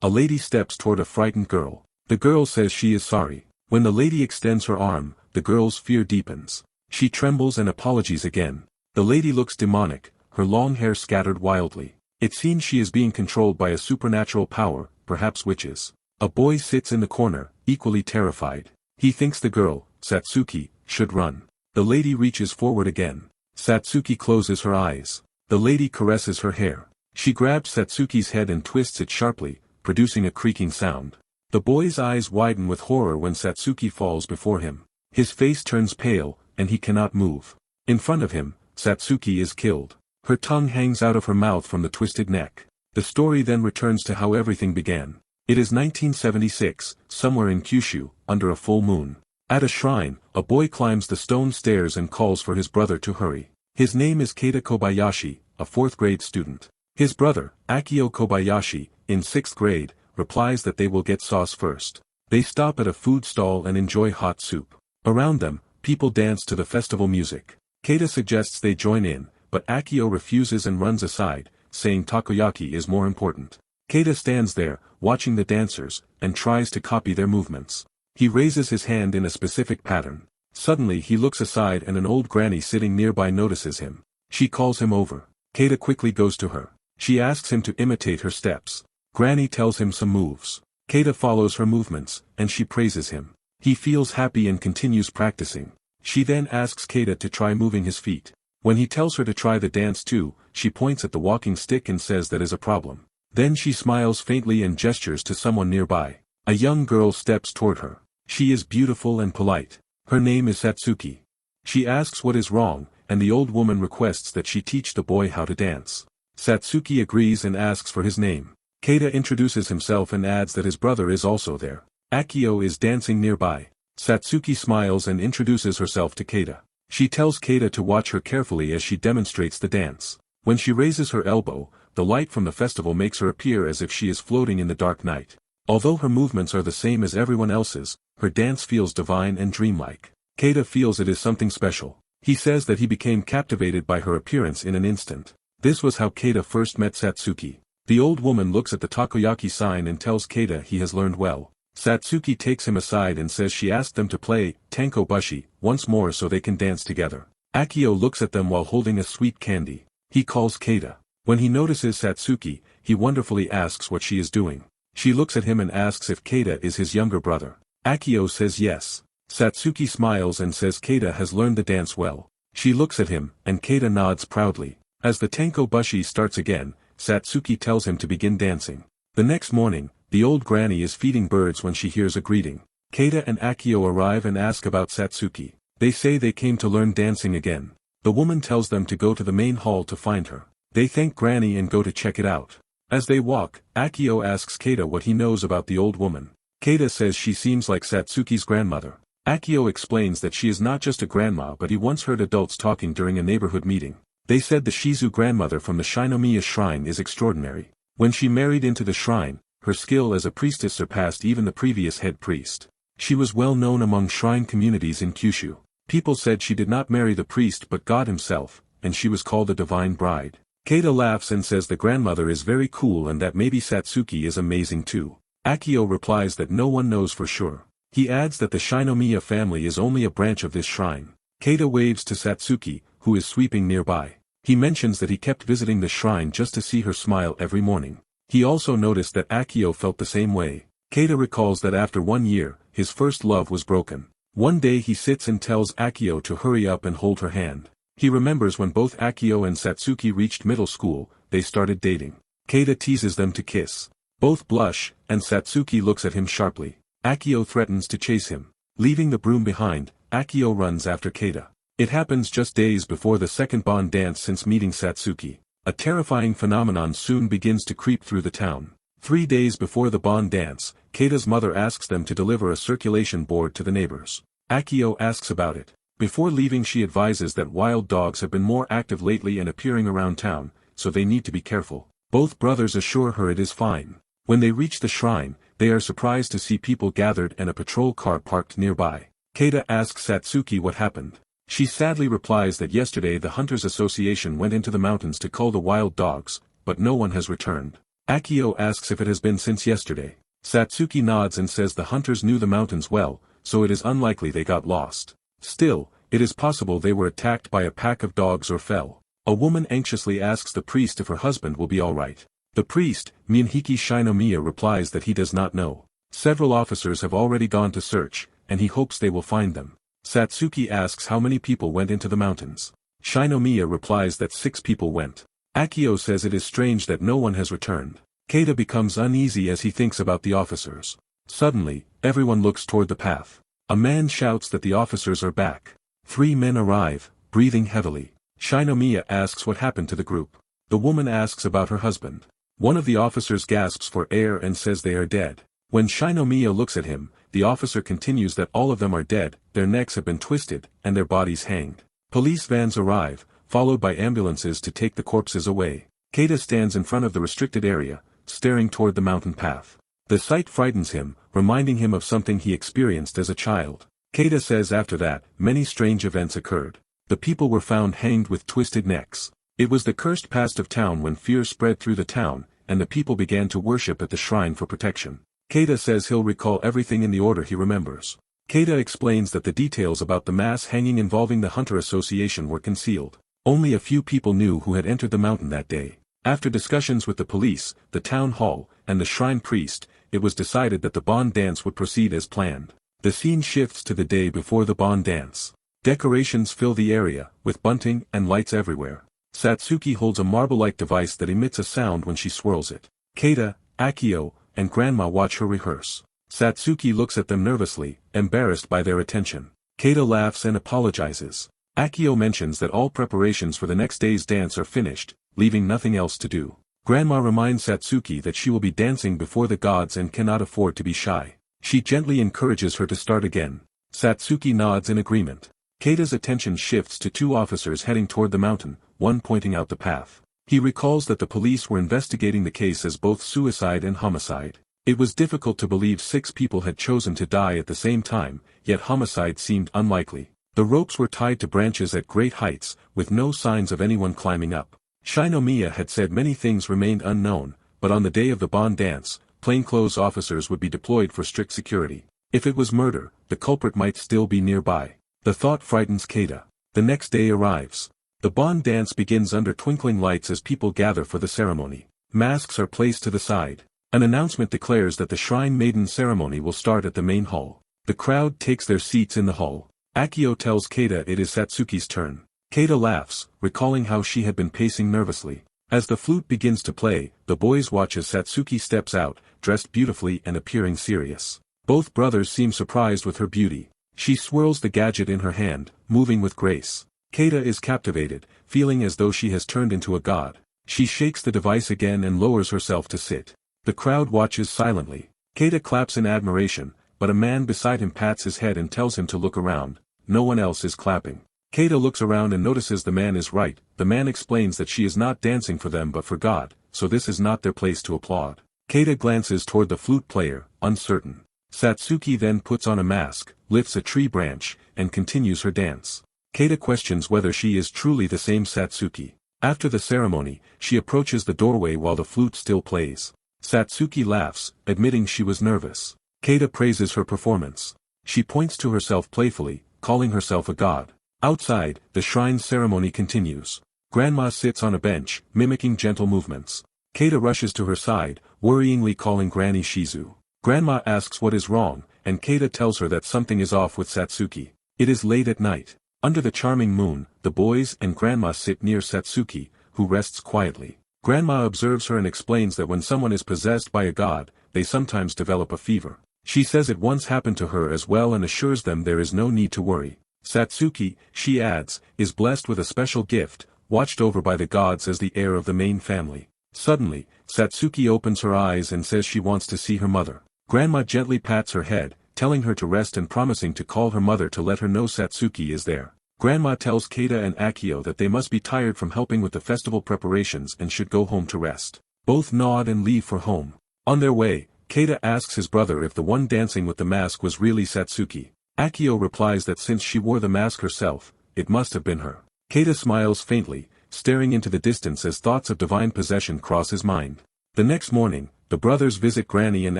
A lady steps toward a frightened girl. The girl says she is sorry. When the lady extends her arm, the girl's fear deepens. She trembles and apologizes again. The lady looks demonic, her long hair scattered wildly. It seems she is being controlled by a supernatural power, perhaps witches. A boy sits in the corner, equally terrified. He thinks the girl, Satsuki, should run. The lady reaches forward again. Satsuki closes her eyes. The lady caresses her hair. She grabs Satsuki's head and twists it sharply, producing a creaking sound. The boy's eyes widen with horror when Satsuki falls before him. His face turns pale, and he cannot move. In front of him, Satsuki is killed. Her tongue hangs out of her mouth from the twisted neck. The story then returns to how everything began. It is 1976, somewhere in Kyushu, under a full moon. At a shrine, a boy climbs the stone stairs and calls for his brother to hurry. His name is Keita Kobayashi, a 4th grade student. His brother, Akio Kobayashi, in 6th grade, replies that they will get sauce first. They stop at a food stall and enjoy hot soup. Around them, people dance to the festival music. Keita suggests they join in, but Akio refuses and runs aside, saying takoyaki is more important. Keita stands there, watching the dancers, and tries to copy their movements. He raises his hand in a specific pattern. Suddenly he looks aside and an old granny sitting nearby notices him. She calls him over. Keita quickly goes to her. She asks him to imitate her steps. Granny tells him some moves. Keita follows her movements, and she praises him. He feels happy and continues practicing. She then asks Keita to try moving his feet. When he tells her to try the dance too, she points at the walking stick and says that is a problem. Then she smiles faintly and gestures to someone nearby. A young girl steps toward her. She is beautiful and polite. Her name is Satsuki. She asks what is wrong, and the old woman requests that she teach the boy how to dance. Satsuki agrees and asks for his name. Keita introduces himself and adds that his brother is also there. Akio is dancing nearby. Satsuki smiles and introduces herself to Keita. She tells Keita to watch her carefully as she demonstrates the dance. When she raises her elbow, the light from the festival makes her appear as if she is floating in the dark night. Although her movements are the same as everyone else's, her dance feels divine and dreamlike. Keita feels it is something special. He says that he became captivated by her appearance in an instant. This was how Keita first met Satsuki. The old woman looks at the takoyaki sign and tells Keita he has learned well. Satsuki takes him aside and says she asked them to play tankobushi once more so they can dance together. Akio looks at them while holding a sweet candy. He calls Keita. When he notices Satsuki, he wonderfully asks what she is doing. She looks at him and asks if Keita is his younger brother. Akio says yes. Satsuki smiles and says Keita has learned the dance well. She looks at him, and Keita nods proudly. As the tankobushi starts again, Satsuki tells him to begin dancing. The next morning, the old granny is feeding birds when she hears a greeting. Keita and Akio arrive and ask about Satsuki. They say they came to learn dancing again. The woman tells them to go to the main hall to find her. They thank Granny and go to check it out. As they walk, Akio asks Keita what he knows about the old woman. Keita says she seems like Satsuki's grandmother. Akio explains that she is not just a grandma but he once heard adults talking during a neighborhood meeting. They said the Shizu grandmother from the Shinomiya shrine is extraordinary. When she married into the shrine, her skill as a priestess surpassed even the previous head priest. She was well known among shrine communities in Kyushu. People said she did not marry the priest but God himself, and she was called a divine bride. Keita laughs and says the grandmother is very cool and that maybe Satsuki is amazing too. Akio replies that no one knows for sure. He adds that the Shinomiya family is only a branch of this shrine. Keita waves to Satsuki, who is sweeping nearby. He mentions that he kept visiting the shrine just to see her smile every morning. He also noticed that Akio felt the same way. Keita recalls that after 1 year, his first love was broken. One day he sits and tells Akio to hurry up and hold her hand. He remembers when both Akio and Satsuki reached middle school, they started dating. Keita teases them to kiss. Both blush, and Satsuki looks at him sharply. Akio threatens to chase him. Leaving the broom behind, Akio runs after Keita. It happens just days before the second bond dance since meeting Satsuki. A terrifying phenomenon soon begins to creep through the town. 3 days before the bond dance, Keita's mother asks them to deliver a circulation board to the neighbors. Akio asks about it. Before leaving she advises that wild dogs have been more active lately and appearing around town, so they need to be careful. Both brothers assure her it is fine. When they reach the shrine, they are surprised to see people gathered and a patrol car parked nearby. Keita asks Satsuki what happened. She sadly replies that yesterday the Hunters Association went into the mountains to cull the wild dogs, but no one has returned. Akio asks if it has been since yesterday. Satsuki nods and says the hunters knew the mountains well, so it is unlikely they got lost. Still, it is possible they were attacked by a pack of dogs or fell. A woman anxiously asks the priest if her husband will be alright. The priest, Minhiki Shinomiya, replies that he does not know. Several officers have already gone to search, and he hopes they will find them. Satsuki asks how many people went into the mountains. Shinomiya replies that 6 people went. Akio says it is strange that no one has returned. Keita becomes uneasy as he thinks about the officers. Suddenly, everyone looks toward the path. A man shouts that the officers are back. 3 men arrive, breathing heavily. Shinomiya asks what happened to the group. The woman asks about her husband. One of the officers gasps for air and says they are dead. When Shinomiya looks at him, the officer continues that all of them are dead, their necks have been twisted, and their bodies hanged. Police vans arrive, followed by ambulances to take the corpses away. Keita stands in front of the restricted area, staring toward the mountain path. The sight frightens him, reminding him of something he experienced as a child. Keita says after that, many strange events occurred. The people were found hanged with twisted necks. It was the cursed past of town when fear spread through the town, and the people began to worship at the shrine for protection. Keita says he'll recall everything in the order he remembers. Keita explains that the details about the mass hanging involving the Hunter Association were concealed. Only a few people knew who had entered the mountain that day. After discussions with the police, the town hall, and the shrine priest, it was decided that the Bond dance would proceed as planned. The scene shifts to the day before the Bond dance. Decorations fill the area, with bunting and lights everywhere. Satsuki holds a marble-like device that emits a sound when she swirls it. Keita, Akio, and Grandma watch her rehearse. Satsuki looks at them nervously, embarrassed by their attention. Keita laughs and apologizes. Akio mentions that all preparations for the next day's dance are finished, leaving nothing else to do. Grandma reminds Satsuki that she will be dancing before the gods and cannot afford to be shy. She gently encourages her to start again. Satsuki nods in agreement. Keita's attention shifts to 2 officers heading toward the mountain, one pointing out the path. He recalls that the police were investigating the case as both suicide and homicide. It was difficult to believe 6 people had chosen to die at the same time, yet homicide seemed unlikely. The ropes were tied to branches at great heights, with no signs of anyone climbing up. Shinomiya had said many things remained unknown, but on the day of the Bond dance, plainclothes officers would be deployed for strict security. If it was murder, the culprit might still be nearby. The thought frightens Keita. The next day arrives. The Bond dance begins under twinkling lights as people gather for the ceremony. Masks are placed to the side. An announcement declares that the Shrine Maiden ceremony will start at the main hall. The crowd takes their seats in the hall. Akio tells Keita it is Satsuki's turn. Keita laughs, recalling how she had been pacing nervously. As the flute begins to play, the boys watch as Satsuki steps out, dressed beautifully and appearing serious. Both brothers seem surprised with her beauty. She swirls the gadget in her hand, moving with grace. Keita is captivated, feeling as though she has turned into a god. She shakes the device again and lowers herself to sit. The crowd watches silently. Keita claps in admiration, but a man beside him pats his head and tells him to look around. No one else is clapping. Keita looks around and notices the man is right. The man explains that she is not dancing for them but for God, so this is not their place to applaud. Keita glances toward the flute player, uncertain. Satsuki then puts on a mask, lifts a tree branch, and continues her dance. Keita questions whether she is truly the same Satsuki. After the ceremony, she approaches the doorway while the flute still plays. Satsuki laughs, admitting she was nervous. Keita praises her performance. She points to herself playfully, calling herself a god. Outside, the shrine ceremony continues. Grandma sits on a bench, mimicking gentle movements. Keita rushes to her side, worryingly calling Granny Shizu. Grandma asks what is wrong, and Keita tells her that something is off with Satsuki. It is late at night. Under the charming moon, the boys and Grandma sit near Satsuki, who rests quietly. Grandma observes her and explains that when someone is possessed by a god, they sometimes develop a fever. She says it once happened to her as well and assures them there is no need to worry. Satsuki, she adds, is blessed with a special gift, watched over by the gods as the heir of the main family. Suddenly, Satsuki opens her eyes and says she wants to see her mother. Grandma gently pats her head, telling her to rest and promising to call her mother to let her know Satsuki is there. Grandma tells Keita and Akio that they must be tired from helping with the festival preparations and should go home to rest. Both nod and leave for home. On their way, Keita asks his brother if the one dancing with the mask was really Satsuki. Akio replies that since she wore the mask herself, it must have been her. Keita smiles faintly, staring into the distance as thoughts of divine possession cross his mind. The next morning, the brothers visit Granny and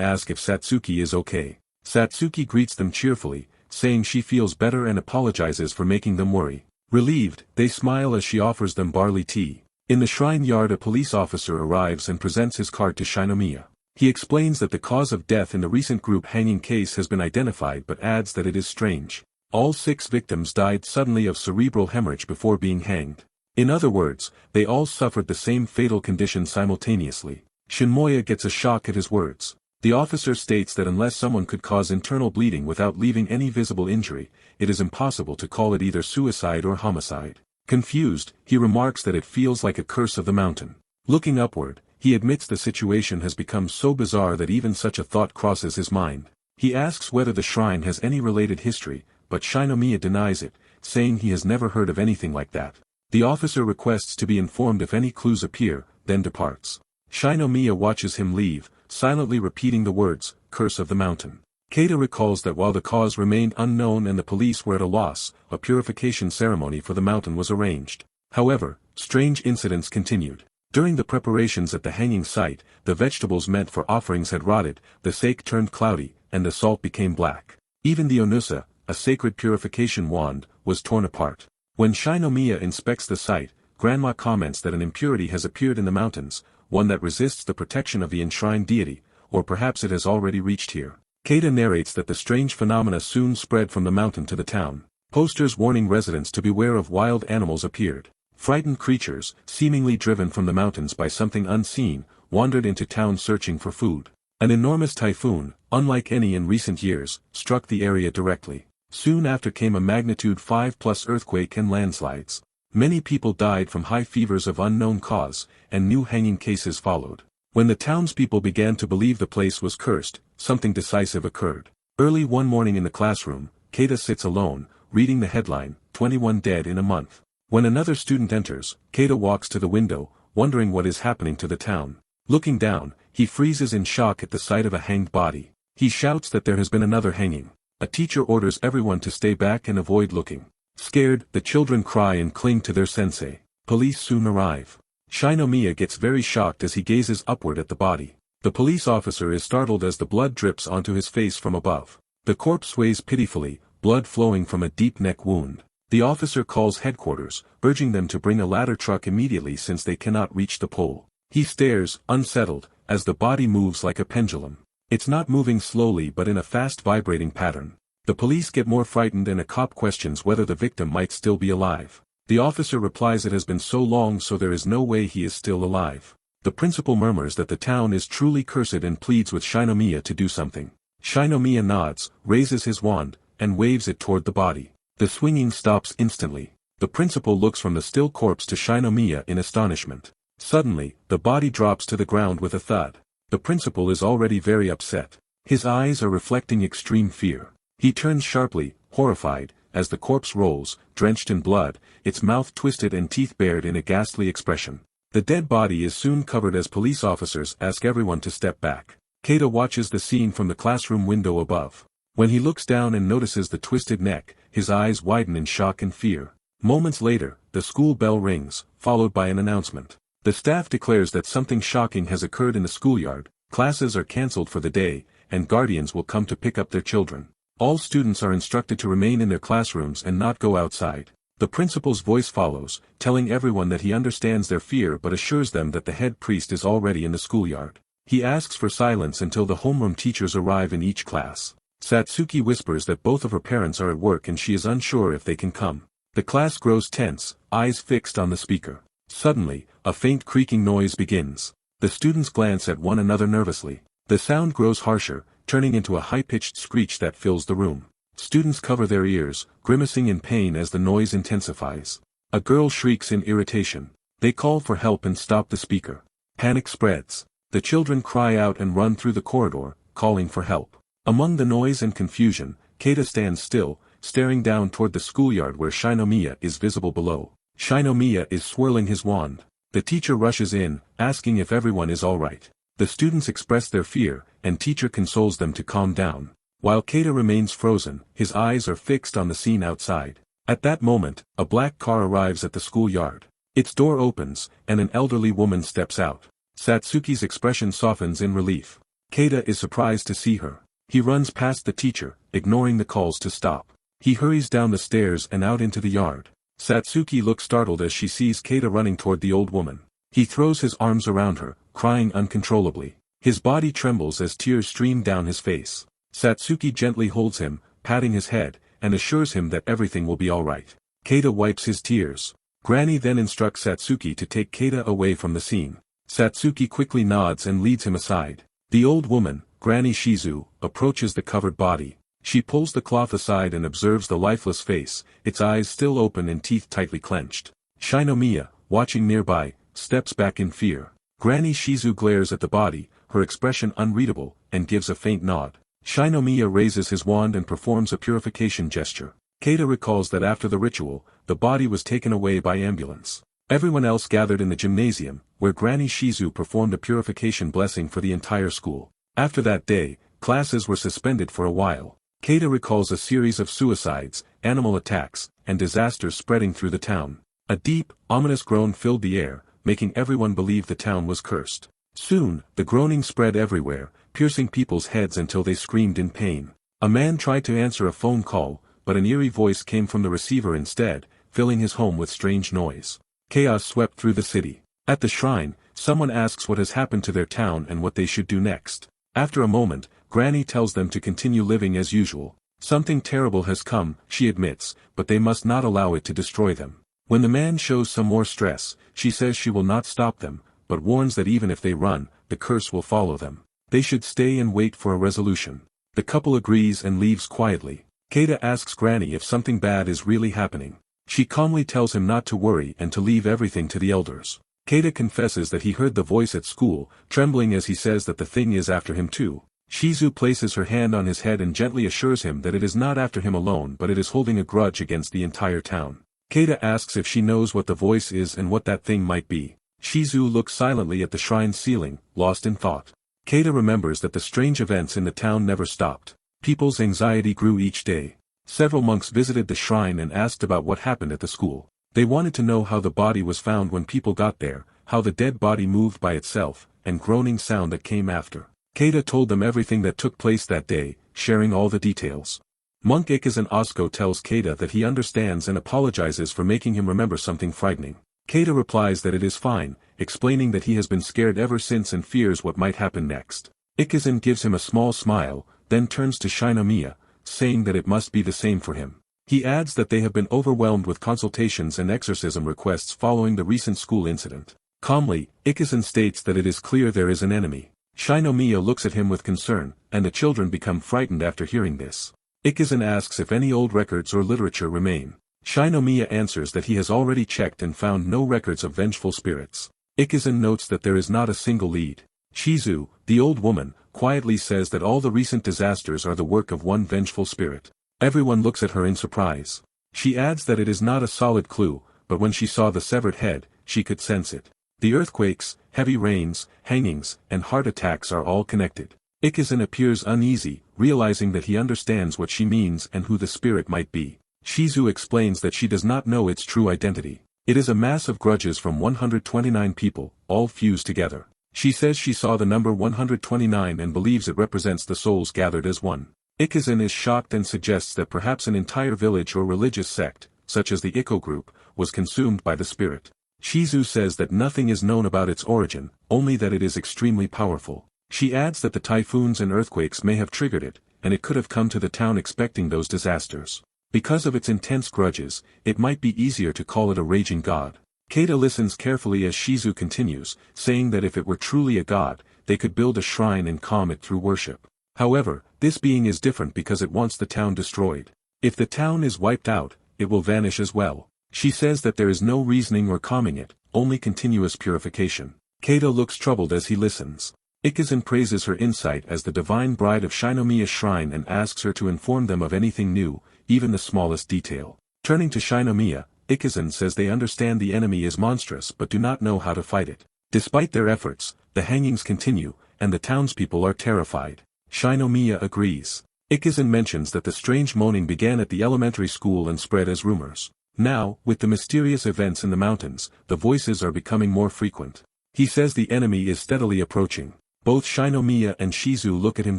ask if Satsuki is okay. Satsuki greets them cheerfully, saying she feels better and apologizes for making them worry. Relieved, they smile as she offers them barley tea. In the shrine yard, a police officer arrives and presents his card to Shinomiya. He explains that the cause of death in the recent group hanging case has been identified but adds that it is strange. All 6 victims died suddenly of cerebral hemorrhage before being hanged. In other words, they all suffered the same fatal condition simultaneously. Shinomiya gets a shock at his words. The officer states that unless someone could cause internal bleeding without leaving any visible injury, it is impossible to call it either suicide or homicide. Confused, he remarks that it feels like a curse of the mountain. Looking upward, he admits the situation has become so bizarre that even such a thought crosses his mind. He asks whether the shrine has any related history, but Shinomiya denies it, saying he has never heard of anything like that. The officer requests to be informed if any clues appear, then departs. Shinomiya watches him leave, silently repeating the words, "Curse of the Mountain." Keita recalls that while the cause remained unknown and the police were at a loss, a purification ceremony for the mountain was arranged. However, strange incidents continued. During the preparations at the hanging site, the vegetables meant for offerings had rotted, the sake turned cloudy, and the salt became black. Even the onusa, a sacred purification wand, was torn apart. When Shinomiya inspects the site, Grandma comments that an impurity has appeared in the mountains, one that resists the protection of the enshrined deity, or perhaps it has already reached here. Keita narrates that the strange phenomena soon spread from the mountain to the town. Posters warning residents to beware of wild animals appeared. Frightened creatures, seemingly driven from the mountains by something unseen, wandered into town searching for food. An enormous typhoon, unlike any in recent years, struck the area directly. Soon after came a magnitude 5+ earthquake and landslides. Many people died from high fevers of unknown cause, and new hanging cases followed. When the townspeople began to believe the place was cursed, something decisive occurred. Early one morning in the classroom, Keita sits alone, reading the headline, 21 dead in a month. When another student enters, Keita walks to the window, wondering what is happening to the town. Looking down, he freezes in shock at the sight of a hanged body. He shouts that there has been another hanging. A teacher orders everyone to stay back and avoid looking. Scared, the children cry and cling to their sensei. Police soon arrive. Shinomiya gets very shocked as he gazes upward at the body. The police officer is startled as the blood drips onto his face from above. The corpse sways pitifully, blood flowing from a deep neck wound. The officer calls headquarters, urging them to bring a ladder truck immediately since they cannot reach the pole. He stares, unsettled, as the body moves like a pendulum. It's not moving slowly but in a fast vibrating pattern. The police get more frightened and a cop questions whether the victim might still be alive. The officer replies it has been so long so there is no way he is still alive. The principal murmurs that the town is truly cursed and pleads with Shinomiya to do something. Shinomiya nods, raises his wand, and waves it toward the body. The swinging stops instantly. The principal looks from the still corpse to Shinomiya in astonishment. Suddenly, the body drops to the ground with a thud. The principal is already very upset. His eyes are reflecting extreme fear. He turns sharply, horrified, as the corpse rolls, drenched in blood, its mouth twisted and teeth bared in a ghastly expression. The dead body is soon covered as police officers ask everyone to step back. Keita watches the scene from the classroom window above. When he looks down and notices the twisted neck, his eyes widen in shock and fear. Moments later, the school bell rings, followed by an announcement. The staff declares that something shocking has occurred in the schoolyard, classes are cancelled for the day, and guardians will come to pick up their children. All students are instructed to remain in their classrooms and not go outside. The principal's voice follows, telling everyone that he understands their fear but assures them that the head priest is already in the schoolyard. He asks for silence until the homeroom teachers arrive in each class. Satsuki whispers that both of her parents are at work and she is unsure if they can come. The class grows tense, eyes fixed on the speaker. Suddenly, a faint creaking noise begins. The students glance at one another nervously. The sound grows harsher, turning into a high-pitched screech that fills the room. Students cover their ears, grimacing in pain as the noise intensifies. A girl shrieks in irritation. They call for help and stop the speaker. Panic spreads. The children cry out and run through the corridor, calling for help. Among the noise and confusion, Keita stands still, staring down toward the schoolyard where Shinomiya is visible below. Shinomiya is swirling his wand. The teacher rushes in, asking if everyone is alright. The students express their fear, and teacher consoles them to calm down. While Keita remains frozen, his eyes are fixed on the scene outside. At that moment, a black car arrives at the schoolyard. Its door opens, and an elderly woman steps out. Satsuki's expression softens in relief. Keita is surprised to see her. He runs past the teacher, ignoring the calls to stop. He hurries down the stairs and out into the yard. Satsuki looks startled as she sees Keita running toward the old woman. He throws his arms around her, crying uncontrollably. His body trembles as tears stream down his face. Satsuki gently holds him, patting his head, and assures him that everything will be alright. Keita wipes his tears. Granny then instructs Satsuki to take Keita away from the scene. Satsuki quickly nods and leads him aside. The old woman, Granny Shizu, approaches the covered body. She pulls the cloth aside and observes the lifeless face, its eyes still open and teeth tightly clenched. Shinomiya, watching nearby, steps back in fear. Granny Shizu glares at the body, her expression unreadable, and gives a faint nod. Shinomiya raises his wand and performs a purification gesture. Keita recalls that after the ritual, the body was taken away by ambulance. Everyone else gathered in the gymnasium, where Granny Shizu performed a purification blessing for the entire school. After that day, classes were suspended for a while. Keita recalls a series of suicides, animal attacks, and disasters spreading through the town. A deep, ominous groan filled the air, making everyone believe the town was cursed. Soon, the groaning spread everywhere, piercing people's heads until they screamed in pain. A man tried to answer a phone call, but an eerie voice came from the receiver instead, filling his home with strange noise. Chaos swept through the city. At the shrine, someone asks what has happened to their town and what they should do next. After a moment, Granny tells them to continue living as usual. Something terrible has come, she admits, but they must not allow it to destroy them. When the man shows some more stress, she says she will not stop them, but warns that even if they run, the curse will follow them. They should stay and wait for a resolution. The couple agrees and leaves quietly. Keita asks Granny if something bad is really happening. She calmly tells him not to worry and to leave everything to the elders. Keita confesses that he heard the voice at school, trembling as he says that the thing is after him too. Shizu places her hand on his head and gently assures him that it is not after him alone but it is holding a grudge against the entire town. Keita asks if she knows what the voice is and what that thing might be. Shizu looks silently at the shrine's ceiling, lost in thought. Keita remembers that the strange events in the town never stopped. People's anxiety grew each day. Several monks visited the shrine and asked about what happened at the school. They wanted to know how the body was found when people got there, how the dead body moved by itself, and groaning sound that came after. Keita told them everything that took place that day, sharing all the details. Monk Ikezen Osko tells Keita that he understands and apologizes for making him remember something frightening. Keita replies that it is fine, explaining that he has been scared ever since and fears what might happen next. Ikezen gives him a small smile, then turns to Shinomiya, saying that it must be the same for him. He adds that they have been overwhelmed with consultations and exorcism requests following the recent school incident. Calmly, Ikezen states that it is clear there is an enemy. Shinomiya looks at him with concern, and the children become frightened after hearing this. Ikezen asks if any old records or literature remain. Shinomiya answers that he has already checked and found no records of vengeful spirits. Ikezen notes that there is not a single lead. Shizu, the old woman, quietly says that all the recent disasters are the work of one vengeful spirit. Everyone looks at her in surprise. She adds that it is not a solid clue, but when she saw the severed head, she could sense it. The earthquakes, heavy rains, hangings, and heart attacks are all connected. Ikezen appears uneasy, realizing that he understands what she means and who the spirit might be. Shizu explains that she does not know its true identity. It is a mass of grudges from 129 people, all fused together. She says she saw the number 129 and believes it represents the souls gathered as one. Ikezen is shocked and suggests that perhaps an entire village or religious sect, such as the Ikko group, was consumed by the spirit. Shizu says that nothing is known about its origin, only that it is extremely powerful. She adds that the typhoons and earthquakes may have triggered it, and it could have come to the town expecting those disasters. Because of its intense grudges, it might be easier to call it a raging god. Keita listens carefully as Shizu continues, saying that if it were truly a god, they could build a shrine and calm it through worship. However, this being is different because it wants the town destroyed. If the town is wiped out, it will vanish as well. She says that there is no reasoning or calming it, only continuous purification. Keita looks troubled as he listens. Ikezen praises her insight as the divine bride of Shinomiya's shrine and asks her to inform them of anything new, even the smallest detail. Turning to Shinomiya, Ikezen says they understand the enemy is monstrous but do not know how to fight it. Despite their efforts, the hangings continue, and the townspeople are terrified. Shinomiya agrees. Ikezen mentions that the strange moaning began at the elementary school and spread as rumors. Now, with the mysterious events in the mountains, the voices are becoming more frequent. He says the enemy is steadily approaching. Both Shinomiya and Shizu look at him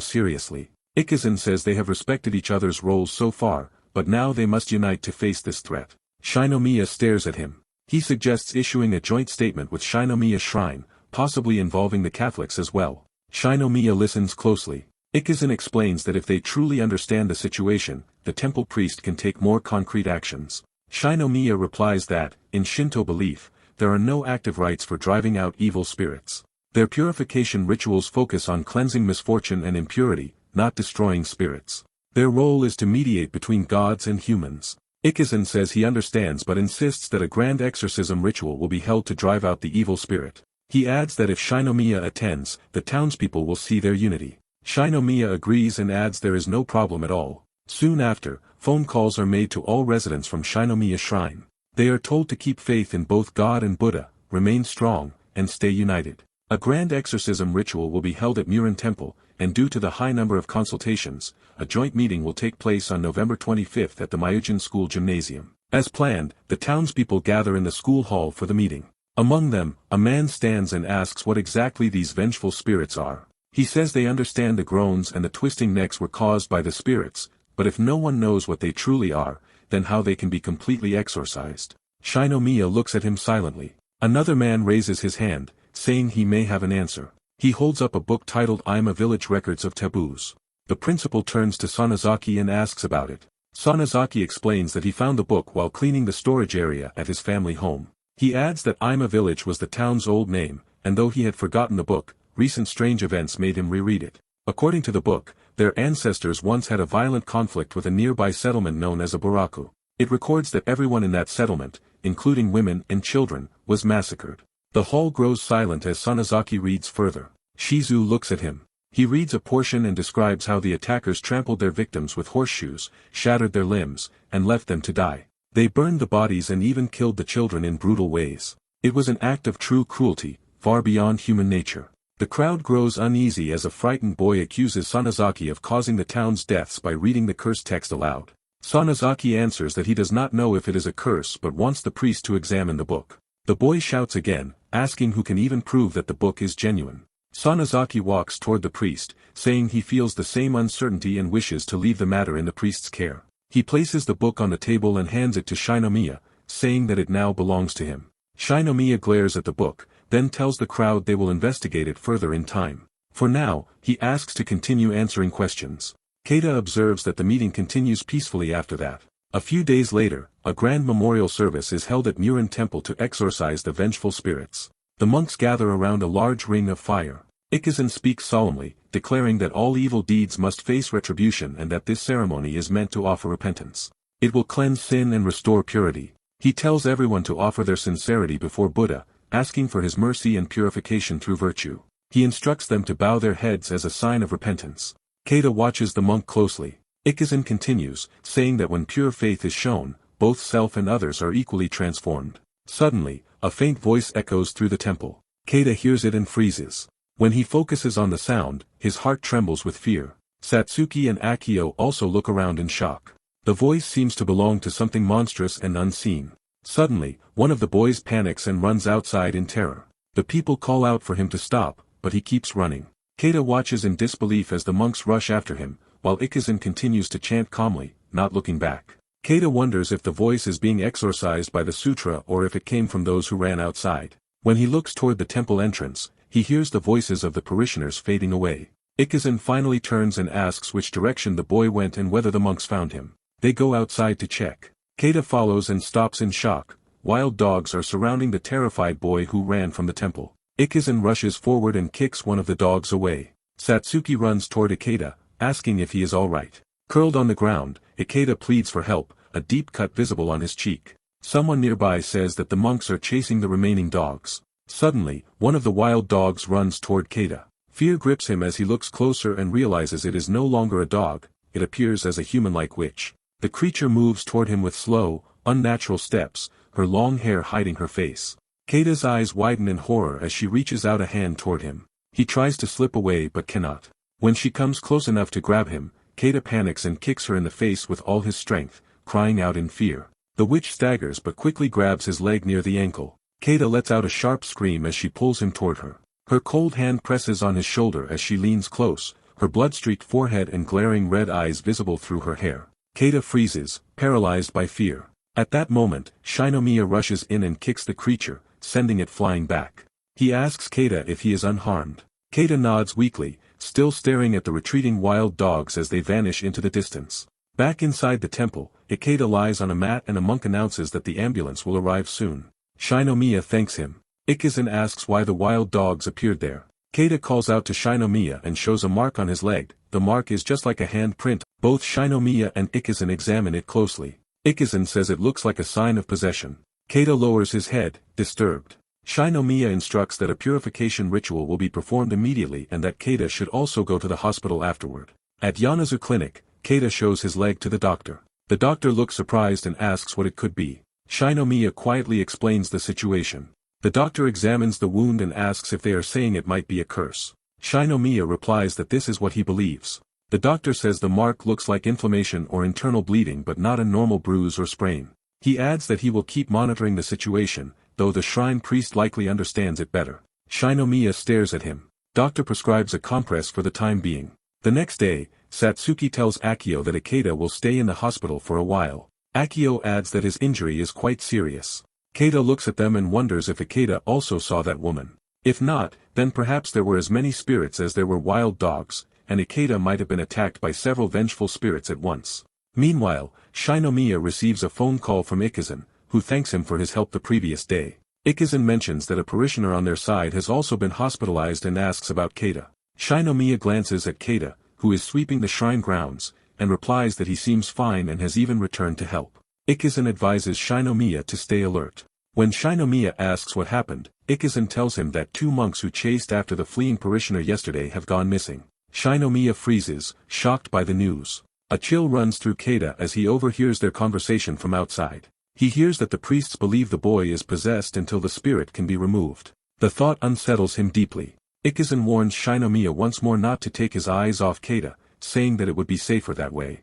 seriously. Ikizan says they have respected each other's roles so far, but now they must unite to face this threat. Shinomiya stares at him. He suggests issuing a joint statement with Shinomiya Shrine, possibly involving the Catholics as well. Shinomiya listens closely. Ikizan explains that if they truly understand the situation, the temple priest can take more concrete actions. Shinomiya replies that, in Shinto belief, there are no active rites for driving out evil spirits. Their purification rituals focus on cleansing misfortune and impurity, not destroying spirits. Their role is to mediate between gods and humans. Ikizan says he understands but insists that a grand exorcism ritual will be held to drive out the evil spirit. He adds that if Shinomiya attends, the townspeople will see their unity. Shinomiya agrees and adds there is no problem at all. Soon after, phone calls are made to all residents from Shinomiya Shrine. They are told to keep faith in both God and Buddha, remain strong, and stay united. A grand exorcism ritual will be held at Murin Temple, and due to the high number of consultations, a joint meeting will take place on November 25 at the Myujin School Gymnasium. As planned, the townspeople gather in the school hall for the meeting. Among them, a man stands and asks what exactly these vengeful spirits are. He says they understand the groans and the twisting necks were caused by the spirits, but if no one knows what they truly are, then how they can be completely exorcised. Shinomiya looks at him silently. Another man raises his hand, saying he may have an answer. He holds up a book titled I'm a Village Records of Taboos. The principal turns to Sonozaki and asks about it. Sonozaki explains that he found the book while cleaning the storage area at his family home. He adds that I'm a Village was the town's old name, and though he had forgotten the book, recent strange events made him reread it. According to the book, their ancestors once had a violent conflict with a nearby settlement known as a buraku. It records that everyone in that settlement, including women and children, was massacred. The hall grows silent as Sonozaki reads further. Shizu looks at him. He reads a portion and describes how the attackers trampled their victims with horseshoes, shattered their limbs, and left them to die. They burned the bodies and even killed the children in brutal ways. It was an act of true cruelty, far beyond human nature. The crowd grows uneasy as a frightened boy accuses Sonozaki of causing the town's deaths by reading the curse text aloud. Sonozaki answers that he does not know if it is a curse but wants the priest to examine the book. The boy shouts again, asking who can even prove that the book is genuine. Sonozaki walks toward the priest, saying he feels the same uncertainty and wishes to leave the matter in the priest's care. He places the book on the table and hands it to Shinomiya, saying that it now belongs to him. Shinomiya glares at the book, then tells the crowd they will investigate it further in time. For now, he asks to continue answering questions. Keita observes that the meeting continues peacefully after that. A few days later, a grand memorial service is held at Murin Temple to exorcise the vengeful spirits. The monks gather around a large ring of fire. Ikizan speaks solemnly, declaring that all evil deeds must face retribution and that this ceremony is meant to offer repentance. It will cleanse sin and restore purity. He tells everyone to offer their sincerity before Buddha, asking for his mercy and purification through virtue. He instructs them to bow their heads as a sign of repentance. Keita watches the monk closely. Ikizan continues, saying that when pure faith is shown, both self and others are equally transformed. Suddenly, a faint voice echoes through the temple. Keita hears it and freezes. When he focuses on the sound, his heart trembles with fear. Satsuki and Akio also look around in shock. The voice seems to belong to something monstrous and unseen. Suddenly, one of the boys panics and runs outside in terror. The people call out for him to stop, but he keeps running. Keita watches in disbelief as the monks rush after him, while Ikizan continues to chant calmly, not looking back. Keita wonders if the voice is being exorcised by the sutra or if it came from those who ran outside. When he looks toward the temple entrance, he hears the voices of the parishioners fading away. Ikizan finally turns and asks which direction the boy went and whether the monks found him. They go outside to check. Keita follows and stops in shock. Wild dogs are surrounding the terrified boy who ran from the temple. Ikizan rushes forward and kicks one of the dogs away. Satsuki runs toward Ikeda, asking if he is alright. Curled on the ground, Ikeda pleads for help, a deep cut visible on his cheek. Someone nearby says that the monks are chasing the remaining dogs. Suddenly, one of the wild dogs runs toward Keita. Fear grips him as he looks closer and realizes it is no longer a dog, it appears as a human-like witch. The creature moves toward him with slow, unnatural steps, her long hair hiding her face. Keita's eyes widen in horror as she reaches out a hand toward him. He tries to slip away but cannot. When she comes close enough to grab him, Keita panics and kicks her in the face with all his strength, crying out in fear. The witch staggers but quickly grabs his leg near the ankle. Keita lets out a sharp scream as she pulls him toward her. Her cold hand presses on his shoulder as she leans close, her blood-streaked forehead and glaring red eyes visible through her hair. Keita freezes, paralyzed by fear. At that moment, Shinomiya rushes in and kicks the creature, sending it flying back. He asks Keita if he is unharmed. Keita nods weakly, still staring at the retreating wild dogs as they vanish into the distance. Back inside the temple, Ikeda lies on a mat and a monk announces that the ambulance will arrive soon. Shinomiya thanks him. Ikizan asks why the wild dogs appeared there. Keita calls out to Shinomiya and shows a mark on his leg. The mark is just like a hand print. Both Shinomiya and Ikizan examine it closely. Ikizan says it looks like a sign of possession. Keita lowers his head, disturbed. Shinomiya instructs that a purification ritual will be performed immediately and that Keita should also go to the hospital afterward. At Yanazu Clinic, Keita shows his leg to the doctor. The doctor looks surprised and asks what it could be. Shinomiya quietly explains the situation. The doctor examines the wound and asks if they are saying it might be a curse. Shinomiya replies that this is what he believes. The doctor says the mark looks like inflammation or internal bleeding but not a normal bruise or sprain. He adds that he will keep monitoring the situation, though the shrine priest likely understands it better. Shinomiya stares at him. Doctor prescribes a compress for the time being. The next day, Satsuki tells Akio that Ikeda will stay in the hospital for a while. Akio adds that his injury is quite serious. Keita looks at them and wonders if Ikeda also saw that woman. If not, then perhaps there were as many spirits as there were wild dogs, and Ikeda might have been attacked by several vengeful spirits at once. Meanwhile, Shinomiya receives a phone call from Ikizan, who thanks him for his help the previous day. Ikizan mentions that a parishioner on their side has also been hospitalized and asks about Keita. Shinomiya glances at Keita, who is sweeping the shrine grounds, and replies that he seems fine and has even returned to help. Ikizan advises Shinomiya to stay alert. When Shinomiya asks what happened, Ikizan tells him that 2 monks who chased after the fleeing parishioner yesterday have gone missing. Shinomiya freezes, shocked by the news. A chill runs through Keita as he overhears their conversation from outside. He hears that the priests believe the boy is possessed until the spirit can be removed. The thought unsettles him deeply. Ikizan warns Shinomiya once more not to take his eyes off Keita, saying that it would be safer that way.